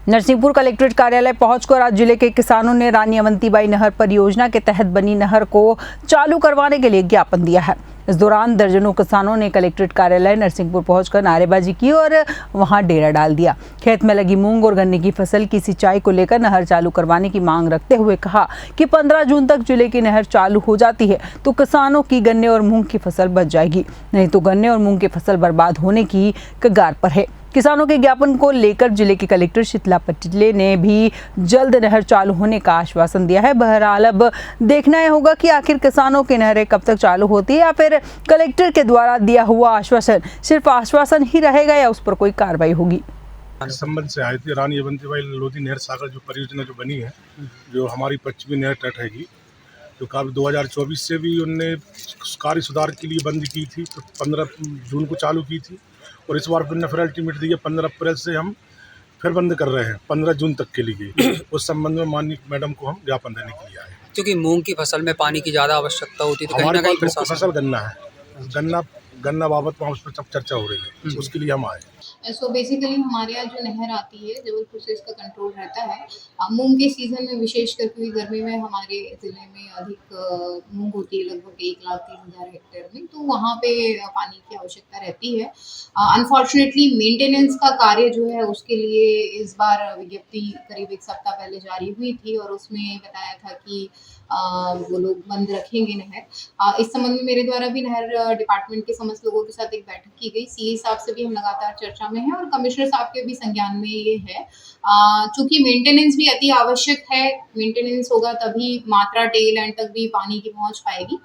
Narsinghpur collectorate कार्यालय पहुंचकर आज जिले के किसानों ने रानी अवंतीबाई नहर परियोजना के तहत बनी नहर को चालू करवाने के लिए ज्ञापन दिया है। इस दौरान दर्जनों किसानों ने कलेक्ट्रेट कार्यालय नरसिंहपुर पहुंचकर नारेबाजी की और वहां डेरा डाल दिया। खेत में लगी मूंग और गन्ने की फसल की सिंचाई को लेकर नहर चालू करवाने की मांग रखते हुए कहा कि 15 जून तक जिले की नहर चालू हो जाती है तो किसानों की गन्ने और मूंग की फसल बच जाएगी, नहीं तो गन्ने और मूंग की फसल बर्बाद होने की कगार पर है। किसानों के ज्ञापन को लेकर जिले के कलेक्टर शीतला पटिले ने भी जल्द नहर चालू होने का आश्वासन दिया है। बहरहाल अब देखना यह होगा कि आखिर किसानों की नहरें कब तक चालू होती है या फिर कलेक्टर के द्वारा दिया हुआ आश्वासन सिर्फ आश्वासन ही रहेगा या उस पर कोई कार्रवाई होगी। इस संबंध से आए थे रानी अवंतीबाई लोधी नहर सागर जो परियोजना जो बनी है, जो हमारी पश्चिमी नहर तट हैगी, जो काफी 2024 से भी उनने कार्य सुधार के लिए बंद की थी, तो 15 जून को चालू की थी और इस बार फिर अल्टीमेट दी है 15 अप्रैल से हम फिर बंद कर रहे हैं 15 जून तक के लिए। उस संबंध में माननीय मैडम को हम ज्ञापन देने के लिए आए। क्योंकि मूंग की फसल में पानी की ज़्यादा आवश्यकता होती है, तो कहीं हमारे ना कहीं पास मुख्य फसल गन्ना है, गन्ना बाबत में उस पर चर्चा हो रही है, उसके लिए हम आए। सो बेसिकली हमारे यहाँ जो नहर आती है जबलपुर से इसका कंट्रोल रहता है। मूंग के सीज़न में विशेष करके गर्मी में हमारे ज़िले में अधिक मूंग होती है, लगभग 1,30,000 हेक्टेयर में, तो वहाँ पे पानी की आवश्यकता रहती है। अनफॉर्चुनेटली मेंटेनेंस का कार्य जो है उसके लिए इस बार विज्ञप्ति करीब 1 सप्ताह पहले जारी हुई थी और उसमें बताया था कि वो लोग बंद रखेंगे नहर। इस संबंध में मेरे द्वारा भी नहर डिपार्टमेंट के समस्त लोगों के साथ एक बैठक की गई। सीए साहब से भी हम लगातार चर्चा में हैं और कमिश्नर साहब के भी संज्ञान में ये है। चूंकि मेंटेनेंस भी अति आवश्यक है, मेंटेनेंस होगा तभी मात्रा टेल एंड तक भी पानी की पहुंच पाएगी।